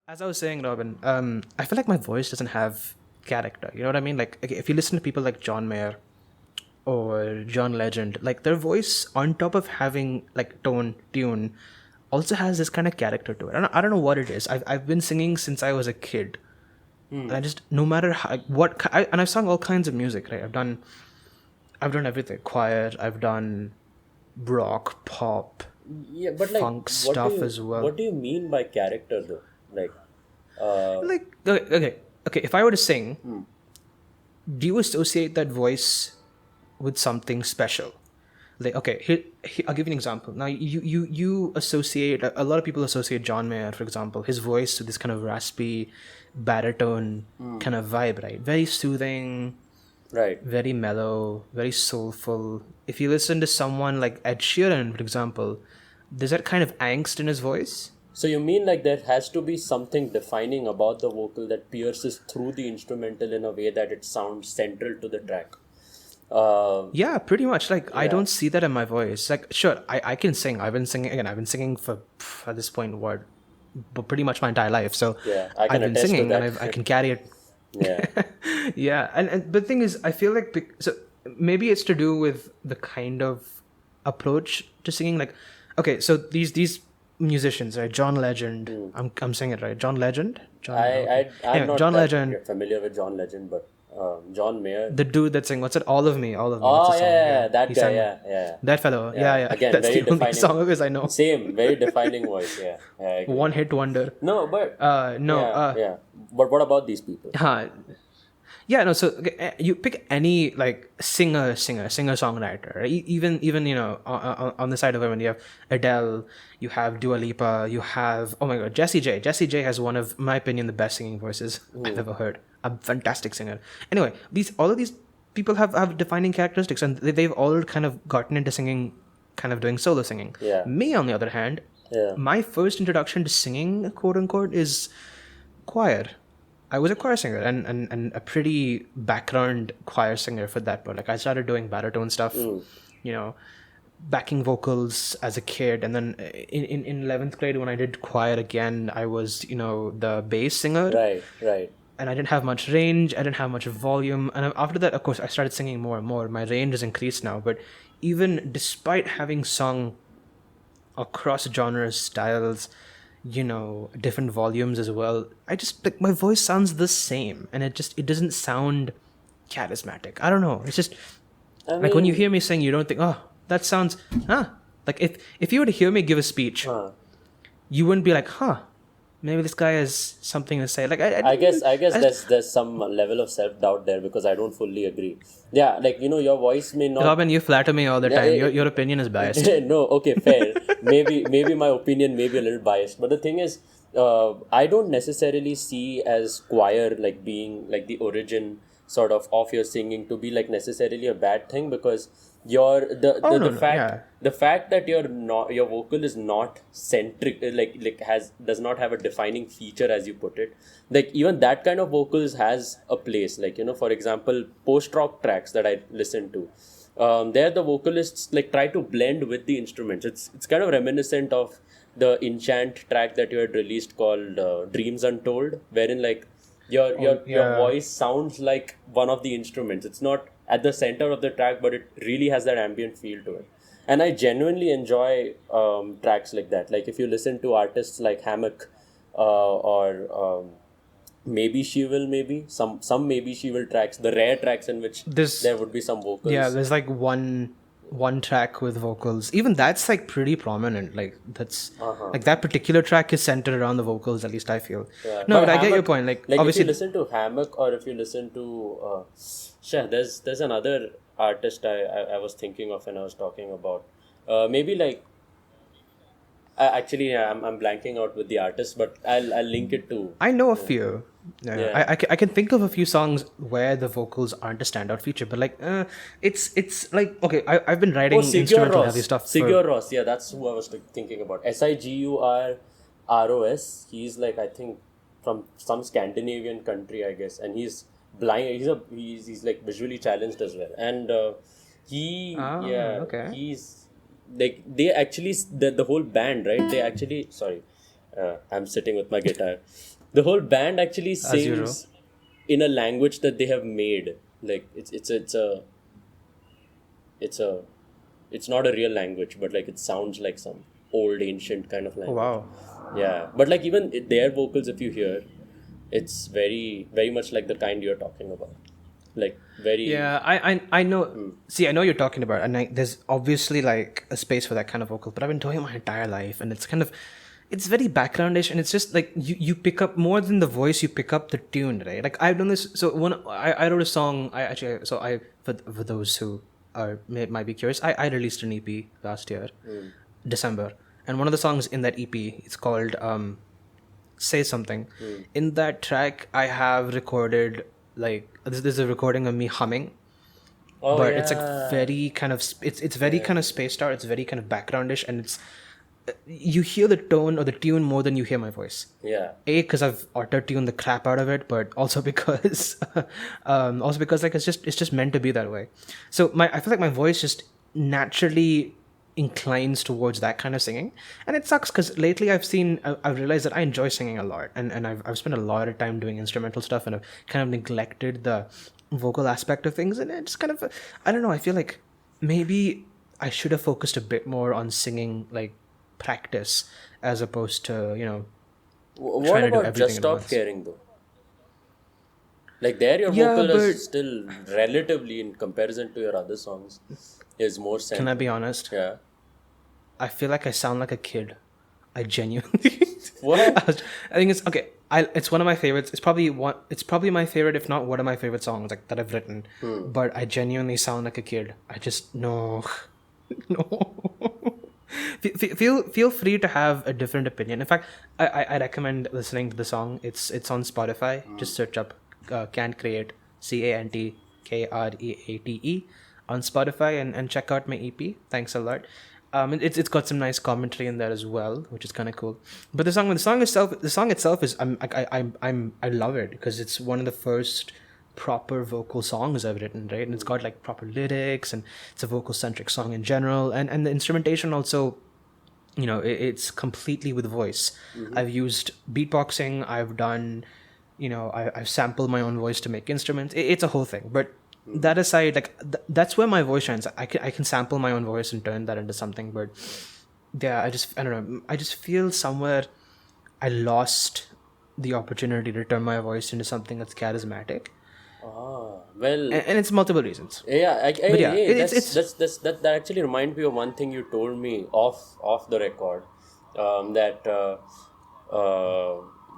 As I was saying, Robin, I feel like my voice doesn't have character. You know what I mean? Like, okay, if you listen to people like John Mayer or John Legend, like their voice, on top of having like tune, also has this kind of character to it. I don't know what it is. I've been singing since I was a kid, and I just no matter how, and I've sung all kinds of music. Right? I've done everything. Choir. I've done rock, pop, Yeah, but like, funk stuff as well. what do you mean by character though? Like, uh, Like okay. If I were to sing, do you associate that voice with something special? Like, okay, I'll give you an example. Now, you associate, a lot of people associate John Mayer, for example, his voice with this kind of raspy baritone kind of vibe, right? Very soothing, right. very mellow, very soulful. If you listen to someone like Ed Sheeran, for example, there's that kind of angst in his voice. So you mean like there has to be something defining about the vocal that pierces through the instrumental in a way that it sounds central to the track. Yeah, pretty much. Like, I Yeah. don't see that in my voice. Like, sure, I can sing. I've been singing for, at this point, what, but pretty much my entire life. So Yeah, I I've can been attest to singing and that. I can carry it. Yeah. Yeah. And but the thing is, I feel like, so maybe it's to do with the kind of approach to singing. Like, okay, so these musicians, right? John Legend. I'm saying it right. John Legend? John, okay. I'm Anyway, not John that Legend, familiar with John Legend, but John Mayer. the dude that sang, what's it? All of me. That's Oh the yeah, song. yeah, Yeah. yeah, that He guy. sang Yeah, yeah, that fellow. yeah. Yeah. Again, That's very the only defining. song of his I know. Same, very defining voice. Yeah, I agree. One hit wonder. No, but No. yeah, yeah. But what about these people? Yeah, no. So okay, you pick any like singer, songwriter. Right? Even on the side of it, when you have Adele, you have Dua Lipa, you have, oh my God, Jessie J. Jessie J has one of my opinion the best singing voices I've ever heard. A fantastic singer. Anyway, all of these people have defining characteristics, and they've all kind of gotten into singing, kind of doing solo singing. Yeah. Me, on the other hand, Yeah. my first introduction to singing, quote unquote, is choir. I was a choir singer and a pretty background choir singer for that part. Like, I started doing baritone stuff, backing vocals as a kid, and then in 11th grade when I did choir again, I was the bass singer. Right, right. And I didn't have much range, I didn't have much volume, and after that, of course, I started singing more and more. My range has increased now, but even despite having sung across genres, styles, different volumes as well, I just, like, my voice sounds the same, and it doesn't sound charismatic. I don't know, it's just I like when you mean, hear me sing, you don't think, oh, that sounds, like if you were to hear me give a speech, you wouldn't be like, maybe this guy has something to say. Like, I guess there's some level of self-doubt there because I don't fully agree. Yeah, like your voice may not. Robin, you flatter me all the Yeah, time. Your opinion is biased. No, okay, fair. Maybe my opinion may be a little biased, but the thing is, I don't necessarily see as choir like being like the origin sort of your singing to be like necessarily a bad thing, because the fact that your vocal is not centric, like does not have a defining feature, as you put it, like even that kind of vocals has a place. Like, for example, post rock tracks that I listen to, there the vocalists like try to blend with the instruments. It's kind of reminiscent of the Enchant track that you had released called Dreams Untold, wherein like your voice sounds like one of the instruments. It's not at the center of the track, but it really has that ambient feel to it. And I genuinely enjoy tracks like that. Like, if you listen to artists like Hammock, or maybe she will, maybe some maybe she will tracks, the rare tracks in which there would be some vocals. Yeah, there's like one track with vocals. Even that's like pretty prominent. Like, that's like that particular track is centered around the vocals, at least I feel. Yeah. No, but I get your Hammock, point. Like, if obviously, you listen to Hammock, or if you listen to there's another artist I was thinking of when I was talking about maybe like actually I'm blanking out with the artist, but I'll link it to. I know a few. I can think of a few songs where the vocals aren't a standout feature, but like it's like, okay, I've been writing instrumental heavy stuff. Sigur Rós, yeah, that's who I was thinking about. SIGURROS. He's like, I think from some Scandinavian country, I guess, and he's blind. He's like visually challenged as well, and Okay. he's like, they actually, the whole band, right? They actually, sorry, I'm sitting with my guitar. The whole band actually As usual. sings in a language that they have made. Like it's not a real language, but like it sounds like some old ancient kind of Oh, language. wow. Yeah, but like even their vocals, if you hear, it's very very much like the kind you're talking about. Like very. Yeah, I know. See, I know you're talking about, and there's obviously like a space for that kind of vocal, but I've been doing it my entire life, and it's very backgroundish, and it's just like you pick up more than the voice, you pick up the tune, right? Like I've done this. So I wrote a song. For those who might be curious, I released an EP last year, December, and one of the songs in that EP it's called Say Something. In that track, I have recorded like this is a recording of me humming, Oh but yeah. it's like very kind of it's very kind of spaced out. It's very kind of backgroundish, and it's you hear the tone or the tune more than you hear my voice. Yeah. Because I've auto-tuned the crap out of it, but also because like it's just meant to be that way. So I feel like my voice just naturally inclines towards that kind of singing, and it sucks because lately I've realized that I enjoy singing a lot, and I've spent a lot of time doing instrumental stuff, and I've kind of neglected the vocal aspect of things, and it's kind of I don't know. I feel like maybe I should have focused a bit more on singing like practice as opposed to What trying to do about everything Just at Stop once. Caring though? Like there, your Yeah, vocal but is still relatively, in comparison to your other songs, is more can I centric. be honest? Yeah. I feel like I sound like a kid. I genuinely. What? I think it's okay. It's one of my favorites. It's probably my favorite, if not one of my favorite songs like that I've written. But I genuinely sound like a kid. I just no, no. Feel free to have a different opinion. In fact, I recommend listening to the song. It's on Spotify. Just search up Can't Create, CANTKREATE on Spotify and check out my EP. Thanks a lot. It's got some nice commentary in there as well, which is kind of cool. But the song itself is I love it because it's one of the first proper vocal songs I've written, right? And it's got like proper lyrics, and it's a vocal centric song in general, and the instrumentation also, it's completely with voice. I've used beatboxing. I've done, I've sampled my own voice to make instruments. It's a whole thing. But that aside, like that's where my voice shines. I can sample my own voice and turn that into something. But yeah, I don't know. I just feel somewhere I lost the opportunity to turn my voice into something that's charismatic, Well, and it's multiple reasons. yeah, But yeah, that actually reminds me of one thing you told me off the record, that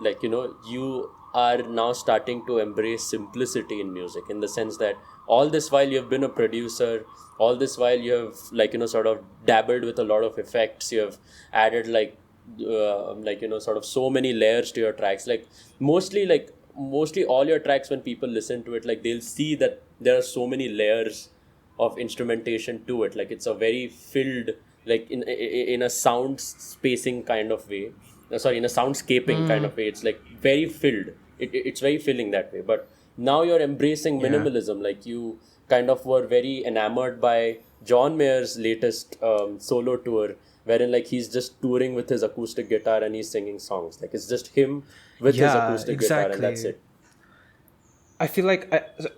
like you are now starting to embrace simplicity in music, in the sense that all this while you've been a producer, all this while you have like sort of dabbled with a lot of effects, you have added like sort of so many layers to your tracks, like mostly all your tracks, when people listen to it, like they'll see that there are so many layers of instrumentation to it. Like it's a very filled, like in a sound spacing kind of way, in a soundscaping kind of way, it's like very filled. It's very filling that way. But now you're embracing minimalism. Like you kind of were very enamored by John Mayer's latest solo tour, wherein like he's just touring with his acoustic guitar and he's singing songs. Like it's just him with his acoustic guitar, and that's it. I feel like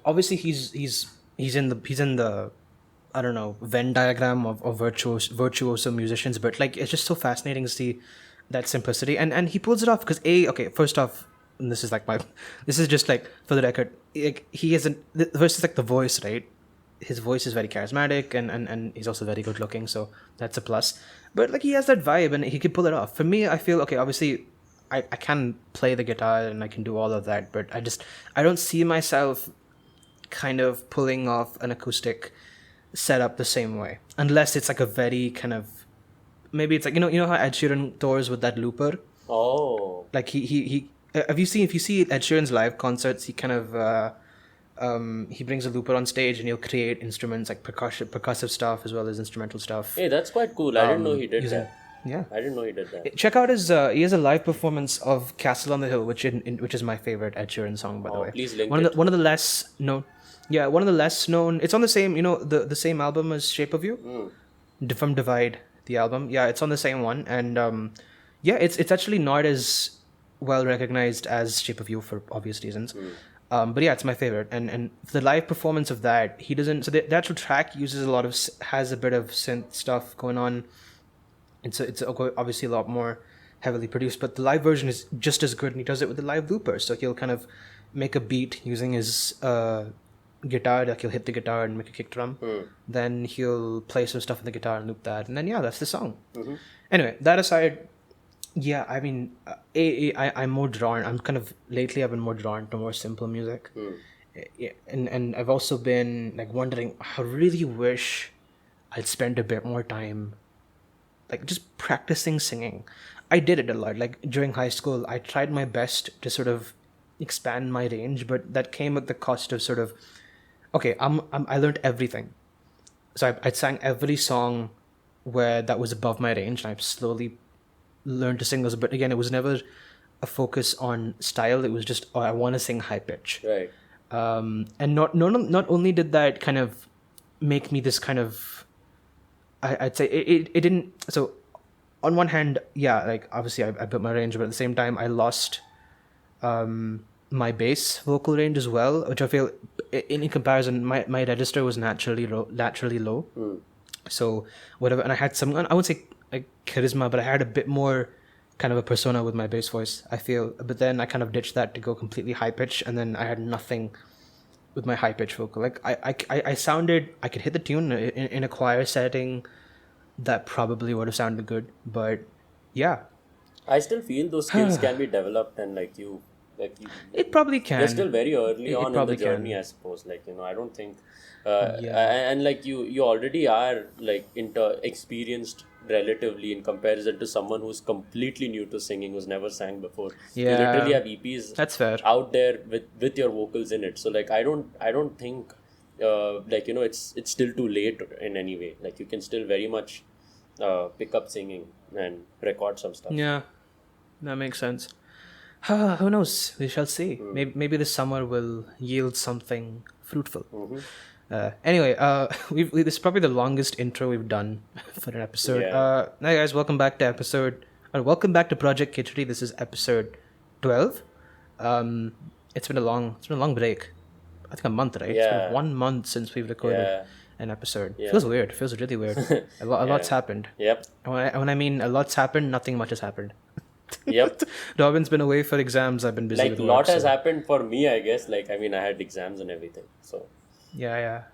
obviously he's in the I don't know, Venn diagram of virtuoso musicians, but like it's just so fascinating to see that simplicity, and he pulls it off because first off, and this is just like for the record, like he isn't versus like the voice, right? His voice is very charismatic, and he's also very good looking, so that's a plus. But like he has that vibe and he can pull it off. For me, I feel obviously I can play the guitar and I can do all of that, but I don't see myself kind of pulling off an acoustic setup the same way, unless it's like a very kind of, maybe it's like you know how Ed Sheeran tours with that looper. Oh, Like he if you see Ed Sheeran's live concerts, he kind of he brings a looper on stage and he'll create instruments like percussive stuff as well as instrumental stuff. hey, that's quite cool. I didn't know he did using- that. Yeah. I didn't know he did that. Check out his he has a live performance of Castle on the Hill, which is my favorite Ed Sheeran song, by the way. Please link one it. of the less known. Yeah, one of the less known. It's on the same, the same album as Shape of You, from Divide, the album. Yeah, it's on the same one, and yeah, it's actually not as well recognized as Shape of You for obvious reasons. But yeah, it's my favorite. And the live performance of that, he doesn't. So the actual track uses a lot of has a bit of synth stuff going on. It's obviously a lot more heavily produced, but the live version is just as good, and he does it with the live looper. So he'll kind of make a beat using his guitar, like he'll hit the guitar and make a kick drum. Then he'll play some stuff on the guitar and loop that, and then that's the song. Anyway, that aside, yeah, I mean, I'm more drawn. Lately I've been more drawn to more simple music, and I've also been like wondering. I really wish I'd spend a bit more time, like just practicing singing. I did it a lot. Like during high school, I tried my best to sort of expand my range, but that came at the cost of sort of, okay, I learned everything. So I sang every song where that was above my range, and I've slowly learned to sing those. But again, it was never a focus on style. It was just, I want to sing high pitch. Right. And not only did that kind of make me this kind of, I'd say it didn't. So on one hand, yeah, like obviously I built my range, but at the same time I lost my bass vocal range as well, which I feel in comparison, my register was naturally low. So whatever, and I had some, I would say like charisma, but I had a bit more kind of a persona with my bass voice, I feel. But then I kind of ditched that to go completely high pitch, and then I had nothing with my high pitch vocal. Like I sounded, I could hit the tune in a choir setting. That probably would have sounded good, but yeah. I still feel those skills can be developed, and it probably can. They're still very early on in the journey, can. I suppose. I don't think, and like you already are like experienced relatively in comparison to someone who's completely new to singing, who's never sang before. Yeah, you literally have EPs that's fair out there with your vocals in it. So like I don't think it's still too late in any way. Like you can still very much pick up singing and record some stuff. Yeah, that makes sense. Who knows? We shall see. Maybe this summer will yield something fruitful. Anyway, this is probably the longest intro we've done for an episode. Yeah. Hi guys, welcome back to Project Khichdi. This is episode 12. It's been a long break. I think a month, right? Yeah. It's been 1 month since we've recorded an episode. Yeah. Feels weird. Feels really weird. A lot's happened. Yep. When I mean a lot's happened, nothing much has happened. Yep. Robin's been away for exams. I've been busy with work. Like, a lot has happened for me, I guess. Like, I mean, I had exams and everything. So. Yeah.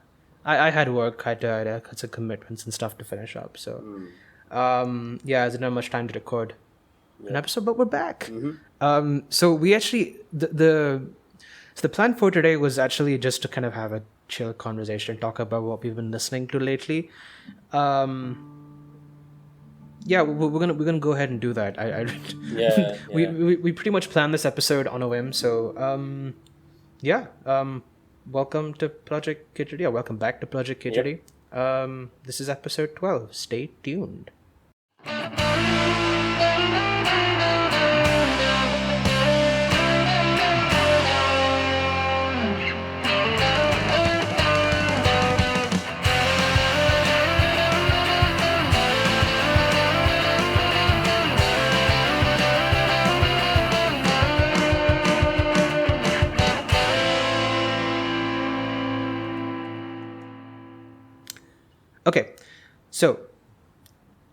I had work. I had some commitments and stuff to finish up. So, I didn't have much time to record an episode, but we're back. So we actually the plan for today was actually just to kind of have a chill conversation, talk about what we've been listening to lately. We're gonna go ahead and do that. We pretty much planned this episode on a whim. So welcome to Project Khichdi. Or welcome back to Project Khichdi. This is episode 12. Stay tuned. Okay, so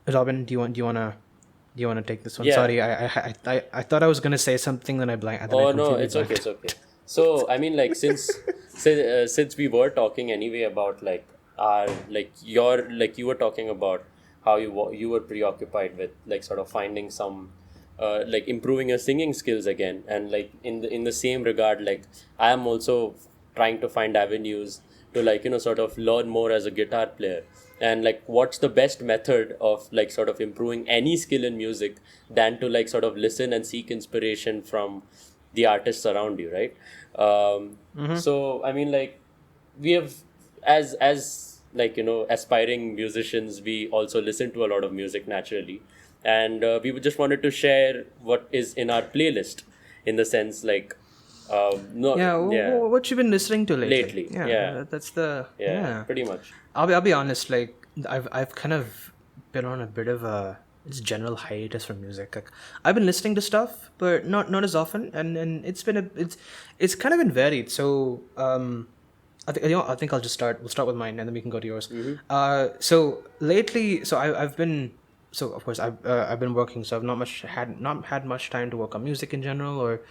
Robin, do you want to take this one? Yeah. Sorry, I thought I was gonna say something, then I blanked. No, it's okay. So I mean, like since we were talking anyway about you were talking about how you were preoccupied with like sort of finding some improving your singing skills again, and like in the same regard, like I am also trying to find avenues to sort of learn more as a guitar player. And like what's the best method of like sort of improving any skill in music than to like sort of listen and seek inspiration from the artists around you, right? So I mean, like we have as aspiring musicians, we also listen to a lot of music naturally, and we just wanted to share what is in our playlist, in the sense like what you've been listening to lately. That's pretty much. I'll be honest, like I've kind of been on a bit of a it's general hiatus from music. Like I've been listening to stuff, but not as often, and it's kind of been varied. So I think I'll just start. We'll start with mine, and then we can go to yours. So lately, I've been. So of course I've been working, so I've not had much time to work on music in general, or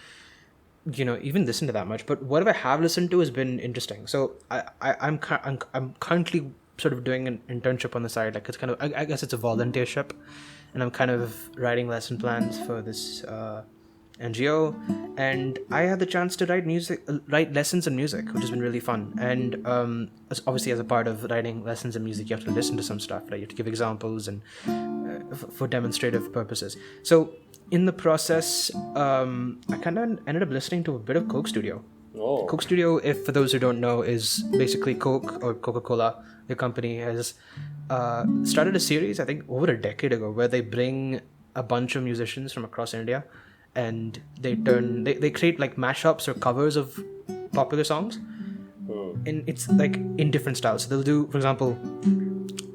even listen to that much. But whatever I have listened to has been interesting. So I'm currently sort of doing an internship on the side. Like it's kind of I guess it's a volunteership, and I'm kind of writing lesson plans for this NGO, and I had the chance to write lessons in music, which has been really fun. And obviously, as a part of writing lessons in music, you have to listen to some stuff, right? You have to give examples and for demonstrative purposes. So in the process, I kind of ended up listening to a bit of Coke Studio. Oh. Coke Studio, if for those who don't know, is basically Coke or Coca-Cola. The company has started a series, I think, over a decade ago, where they bring a bunch of musicians from across India, and they create like mashups or covers of popular songs, and it's like in different styles. So they'll do, for example,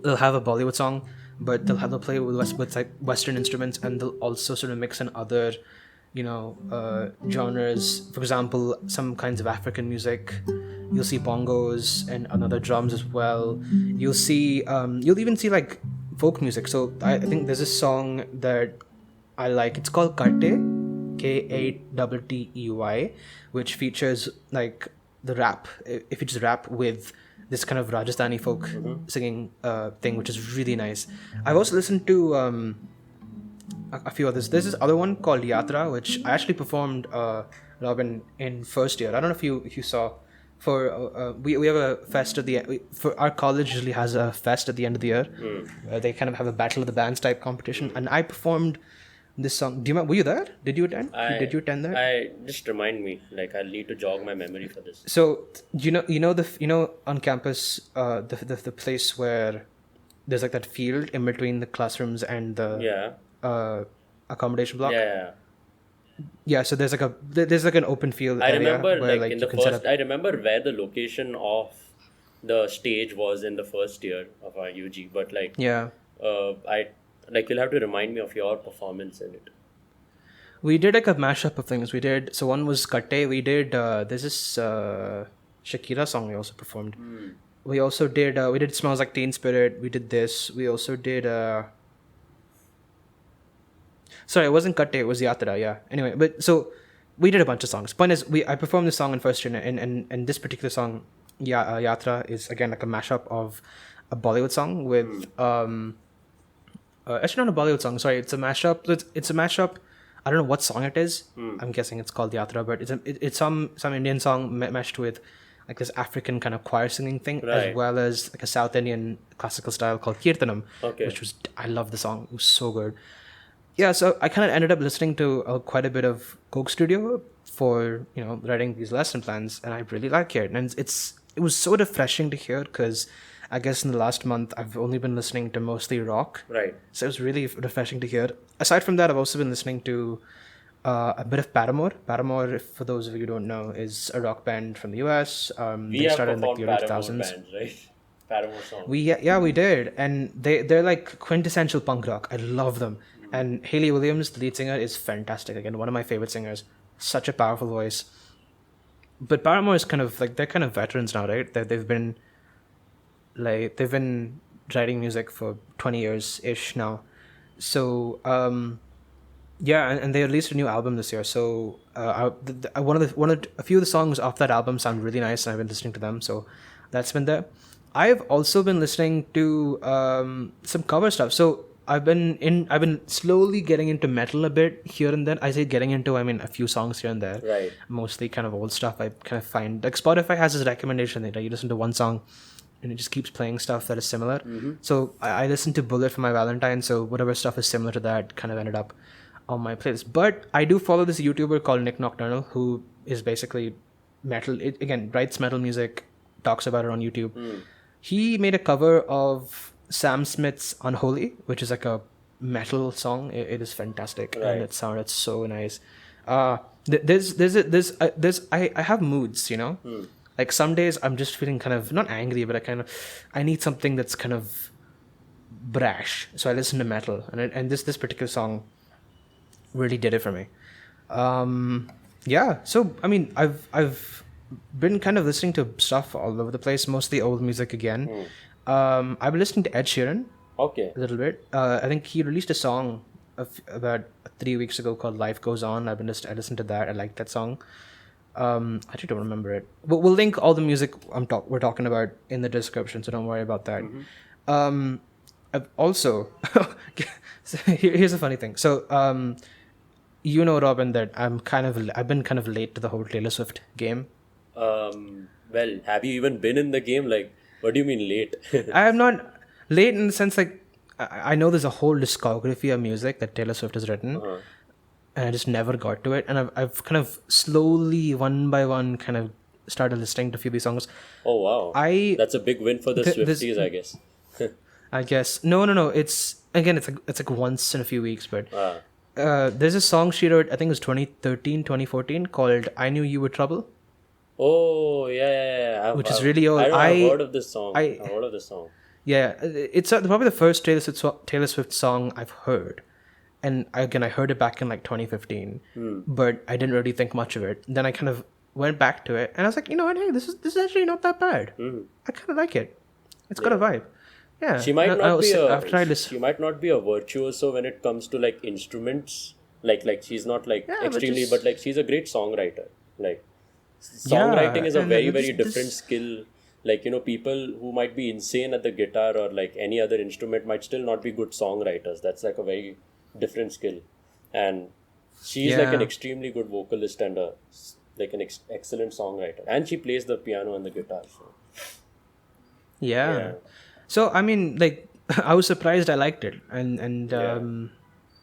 they'll have a Bollywood song, but they'll play with like Western instruments, and they'll also sort of mix in other genres. For example, some kinds of African music. You'll see bongos and other drums as well. You'll even see like folk music. So I think there's a song that I like. It's called Karte, Kattey, which features like the rap. It features rap with this kind of Rajasthani folk singing thing, which is really nice. I've also listened to a few others. There's this other one called Yatra, which I actually performed, Robin, in first year. I don't know if you saw. For we have a fest for our college usually has a fest at the end of the year. Where they kind of have a battle of the bands type competition, and I performed this song. Do you remember? Were you there? Did you attend? Did you attend that? I just remind me. Like I'll need to jog my memory for this. So on campus, the place where there's like that field in between the classrooms and the accommodation block. Yeah, so there's like an open field area. I remember where, like in the first. I remember where the location of the stage was in the first year of our UG, but like you'll have to remind me of your performance in it. We did like a mashup of things. So one was Katte. We did there's this Shakira song we also performed. We also did Smells Like Teen Spirit. We did this. We also did sorry, it wasn't Katte, it was Yatra, yeah. Anyway, but so we did a bunch of songs. Point is, I performed this song in first year, and this particular song, Yatra, is again like a mashup of a Bollywood song with actually not a Bollywood song. Sorry, it's a mashup. It's a mashup. I don't know what song it is. I'm guessing it's called Yatra, but it's some Indian song meshed with like this African kind of choir singing thing, as well as like a South Indian classical style called Kirtanam, which I love the song. It was so good. Yeah, so I kind of ended up listening to quite a bit of Coke Studio for writing these lesson plans, and I really like it. And it was so refreshing to hear, because I guess in the last month I've only been listening to mostly rock. Right. So it was really refreshing to hear. Aside from that, I've also been listening to a bit of Paramore. Paramore, for those of you who don't know, is a rock band from the US. They started in like the early 2000s. Bands, right? Paramore songs. We did, and they're like quintessential punk rock. I love them. And Hayley Williams, the lead singer, is fantastic. Again, one of my favorite singers. Such a powerful voice. But Paramore is kind of like, they're kind of veterans now, right? They've been writing music for 20 years ish now. So and they released a new album this year. So a few of the songs off that album sound really nice, and I've been listening to them. So that's been there. I've also been listening to some cover stuff. So I've been slowly getting into metal a bit here and there. I say getting into, I mean a few songs here and there. Right. Mostly kind of old stuff. I kind of find like Spotify has this recommendation that you listen to one song and it just keeps playing stuff that is similar. Mm-hmm. So I listened to Bullet for my Valentine. So whatever stuff is similar to that kind of ended up on my playlist. But I do follow this YouTuber called Nick Nocturnal, who is basically metal. Again, writes metal music, talks about it on YouTube. He made a cover of Sam Smith's Unholy, which is like a metal song. It is fantastic, and it sounded so nice. I have moods, Like some days I'm just feeling kind of not angry, but I need something that's kind of brash, so I listen to metal, and this particular song really did it for me. Yeah, so I mean, I've been kind of listening to stuff all over the place, mostly old music again. I've been listening to Ed Sheeran Okay. a little bit. I think he released a song about 3 weeks ago called "Life Goes On." I listened to that. I liked that song. I actually don't remember it. We'll link all the music we're talking about in the description, so don't worry about that. I've also so here's a funny thing. So you know, Robin, that I've been kind of late to the whole Taylor Swift game. Well, have you even been in the game? Like, what do you mean late? I am not late in the sense like I know there's a whole discography of music that Taylor Swift has written, and I just never got to it. And I've kind of slowly, one by one, kind of started listening to a few of these songs. Oh wow, that's a big win for the Swifties, I guess. I guess no. It's like once in a few weeks, but there's a song she wrote. I think it was 2013, 2014, called "I Knew You Were Trouble." Oh yeah. Which is really old. I've heard of this song. I've heard of this song. Yeah, it's probably the first Taylor Swift song I've heard. And again, I heard it back in like 2015, but I didn't really think much of it. Then I kind of went back to it, and I was like, you know what? Hey, this is actually not that bad. I kind of like it. It's got a vibe. Yeah. She might not be she might not be a virtuoso when it comes to like instruments. Like she's not like extremely, but like she's a great songwriter. Like songwriting is a very different skill. Like, you know, people who might be insane at the guitar or like any other instrument might still not be good songwriters. That's like a very different skill. And she's like an extremely good vocalist and like an excellent songwriter. And she plays the piano and the guitar. So. Yeah. So I mean, like, I was surprised I liked it, and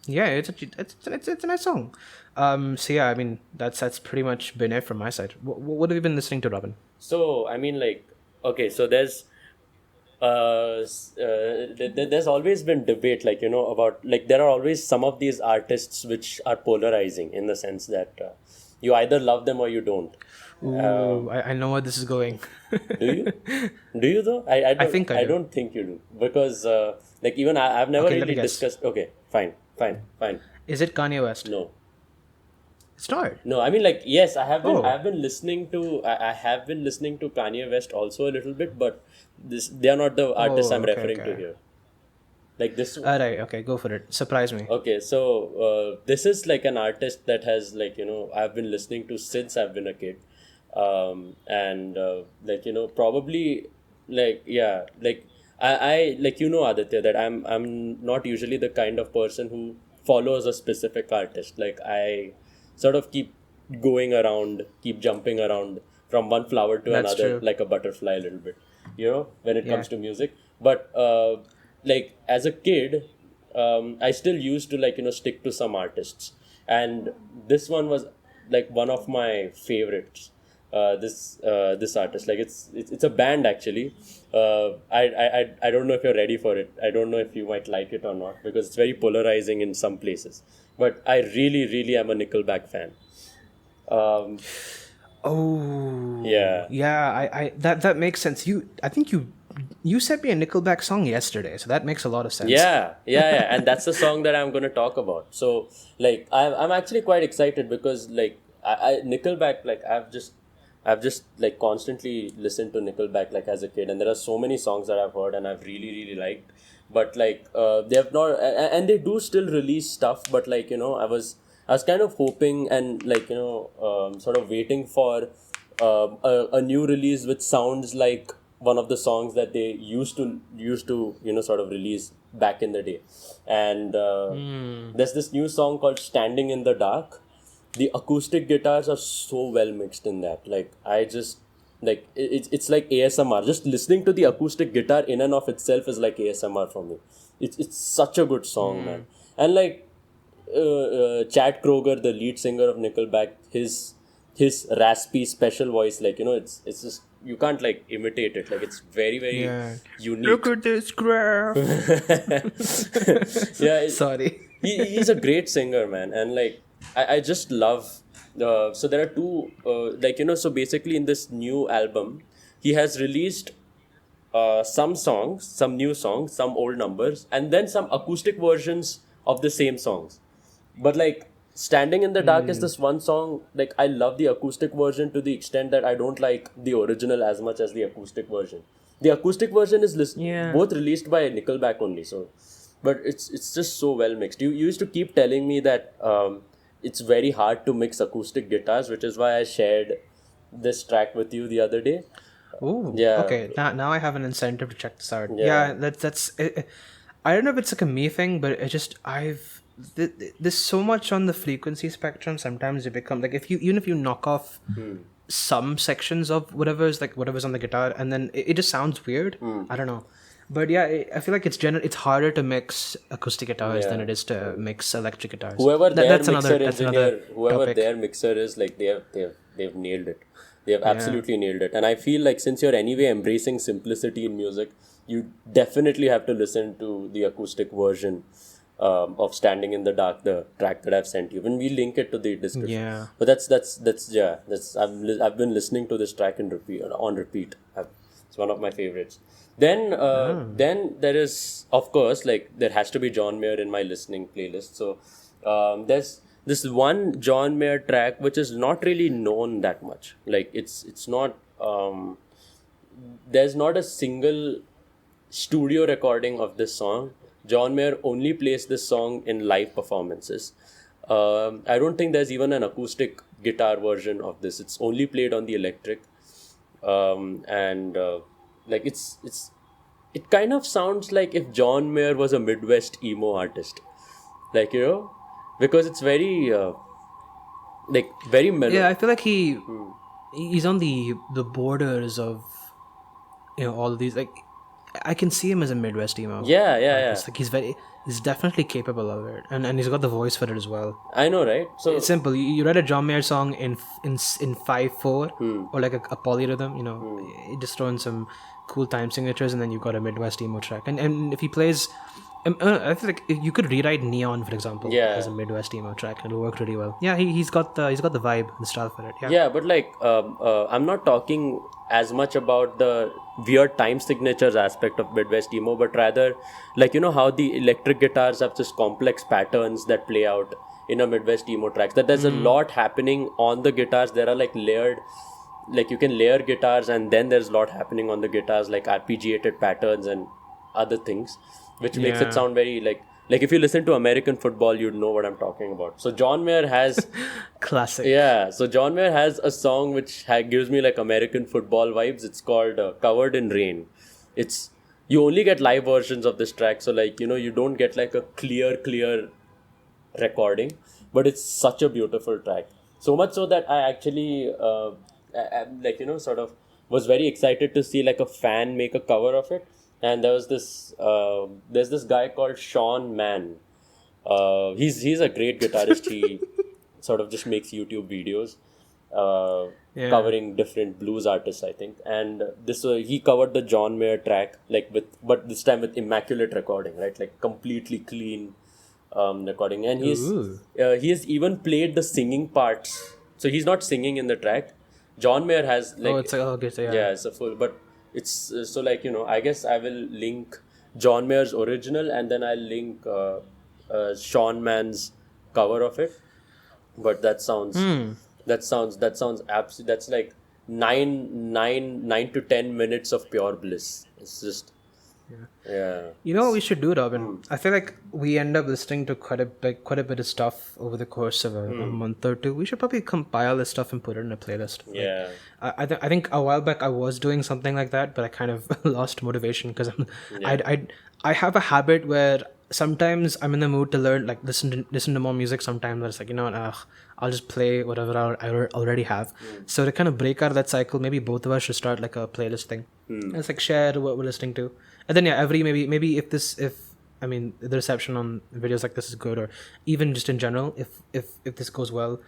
it's a nice song. So yeah, I mean, that's pretty much been it from my side. What have you been listening to, Robin? So I mean, like, okay, so there's always been debate, like, you know, about like there are always some of these artists which are polarizing in the sense that you either love them or you don't. Ooh, I know where this is going. Do you? Do you though? I don't think you do, because like even I've never really discussed. Okay, fine. Is it Kanye West? No. It's not. No, I mean, like, yes, I have been listening to Kanye West also a little bit, but they are not the artists I'm referring to here. Like this. Alright, okay, go for it. Surprise me. Okay, so this is like an artist that has, like, you know, I've been listening to since I've been a kid, and like, you know, probably like, yeah, like I like, you know, Adithya, that I'm not usually the kind of person who follows a specific artist. Like, I sort of keep going around, keep jumping around from one flower to another, like a butterfly a little bit, you know, when it comes to music. But like as a kid, I still used to, like, you know, stick to some artists, and this one was like one of my favorites. This artist, like it's a band actually. I don't know if you're ready for it. I don't know if you might like it or not, because it's very polarizing in some places. But I really am a Nickelback fan. I that makes sense. I think you sent me a Nickelback song yesterday, so that makes a lot of sense. Yeah, and that's the song that I'm going to talk about. So, like, I'm actually quite excited because, like, I Nickelback, like, I've just like constantly listened to Nickelback, like, as a kid, and there are so many songs that I've heard and I've really liked. But like they have not, and they do still release stuff, but like, you know, I was kind of hoping and, like, you know, sort of waiting for a new release which sounds like one of the songs that they used to you know, sort of release back in the day. And there's this new song called Standing in the Dark. The acoustic guitars are so well mixed in that. Like, I just, like, it's like ASMR. Just listening to the acoustic guitar in and of itself is like ASMR for me. It's such a good song, man. And like Chad Kroeger, the lead singer of Nickelback, his raspy special voice, like, you know, it's just, you can't like imitate it. Like, it's very unique. Look at this graph. Sorry. He's a great singer, man, and like I just love. So there are two, like, you know, so basically in this new album, he has released some songs, some new songs, some old numbers, and then some acoustic versions of the same songs. But like Standing in the Dark is this one song, like I love the acoustic version to the extent that I don't like the original as much as the acoustic version. The acoustic version is both released by Nickelback only, so but it's just so well mixed. You used to keep telling me that it's very hard to mix acoustic guitars, which is why I shared this track with you the other day. Ooh, Yeah. okay. Now I have an incentive to check this out. Yeah, that's. I don't know if it's like a me thing, but it just there's so much on the frequency spectrum. Sometimes you become like even if you knock off some sections of whatever's on the guitar, and then it just sounds weird. I don't know, but yeah, I feel like it's harder to mix acoustic guitars than it is to mix electric guitars. Whoever their that's mixer another engineer, whoever topic. their mixer is, like they've nailed it. They have absolutely nailed it. And I feel like since you're anyway embracing simplicity in music, you definitely have to listen to the acoustic version of Standing in the Dark, the track that I've sent you. When we link it to the description. Yeah. But that's I've been listening to this track on repeat. It's one of my favorites. Then there is, of course, like there has to be John Mayer in my listening playlist. So there's this one John Mayer track which is not really known that much. Like it's not there's not a single studio recording of this song. John Mayer only plays this song in live performances. I don't think there's even an acoustic guitar version of this. It's only played on the electric, like it kind of sounds like if John Mayer was a Midwest emo artist, like because it's very very mellow. Yeah, I feel like he's on the borders of all of these, like I can see him as a Midwest emo. Yeah. Like he's definitely capable of it, and he's got the voice for it as well. I know, right? So it's simple. You write a John Mayer song in 5/4 or like a polyrhythm. You just throw in some cool time signatures, and then you've got a Midwest emo track. And if he plays, I feel like you could rewrite Neon, for example, as a Midwest emo track, and it'll work really well. Yeah, he's got the vibe, the style for it. Yeah, but like I'm not talking as much about the weird time signatures aspect of Midwest emo, but rather like how the electric guitars have just complex patterns that play out in a Midwest emo tracks. That there's a lot happening on the guitars. There are like layered, like you can layer guitars, and then there's a lot happening on the guitars, like arpeggiated patterns and other things, which makes it sound very like if you listen to American football, you'd know what I'm talking about. So John Mayer has classic. Yeah, so John Mayer has a song which gives me like American football vibes. It's called Covered in Rain. You only get live versions of this track, so like you don't get like a clear recording, but it's such a beautiful track. So much so that I actually sort of was very excited to see like a fan make a cover of it. And there's this guy called Sean Mann. He's a great guitarist. He sort of just makes YouTube videos covering different blues artists, I think. And he covered the John Mayer track but this time with immaculate recording, right? Like completely clean recording. And he has even played the singing parts. So he's not singing in the track. John Mayer has it's a full, but it's so like I guess I will link John Mayer's original, and then I'll link Sean Mann's cover of it. But that sounds absolutely, that's like 9 to 10 minutes of pure bliss. It's just You know what we should do, Robin? I feel like we end up listening to quite a bit of stuff over the course of a month or two. We should probably compile this stuff and put it in a playlist. Yeah. I think a while back I was doing something like that, but I kind of lost motivation because I have a habit where sometimes I'm in the mood to learn, like listen to more music. Sometimes it's like I'll just play whatever I already have. So to kind of break out of that cycle, maybe both of us should start like a playlist thing. It's like share what we're listening to. And then maybe if the reception on videos like this is good, or even just in general, if this goes well,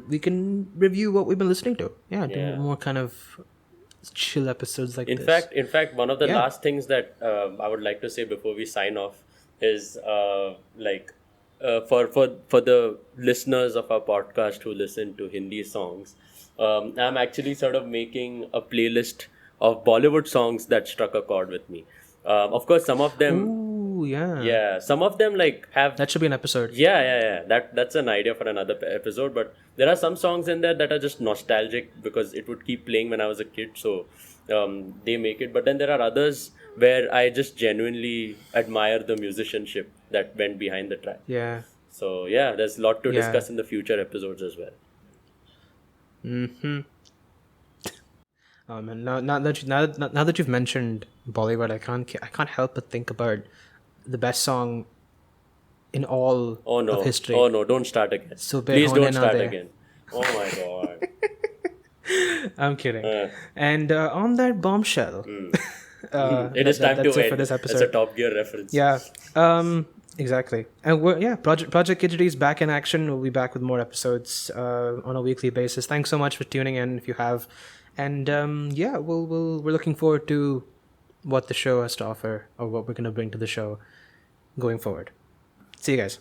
we can review what we've been listening to. Do more kind of chill episodes like this. In fact, one of the last things that I would like to say before we sign off is for the listeners of our podcast who listen to Hindi songs, I'm actually sort of making a playlist of Bollywood songs that struck a chord with me. Of course, some of them, Ooh, yeah. yeah, some of them like have. That should be an episode. Yeah. That's an idea for another episode. But there are some songs in there that are just nostalgic because it would keep playing when I was a kid. So they make it. But then there are others where I just genuinely admire the musicianship that went behind the track. Yeah. So yeah, there's a lot to Yeah. discuss in the future episodes as well. Man, now that you've mentioned Bollywood, I can't help but think about the best song in all Oh no! of history. Oh no! Don't start again. So Please don't Behone Na start De. again. Oh my god. I'm kidding. And on that bombshell, It is time that's to it end. for this It's a episode. Top Gear reference. Yeah. Exactly. And Project Khichdi is back in action. We'll be back with more episodes on a weekly basis. Thanks so much for tuning in. If you have, and we're looking forward to what the show has to offer or what we're going to bring to the show going forward. See you guys.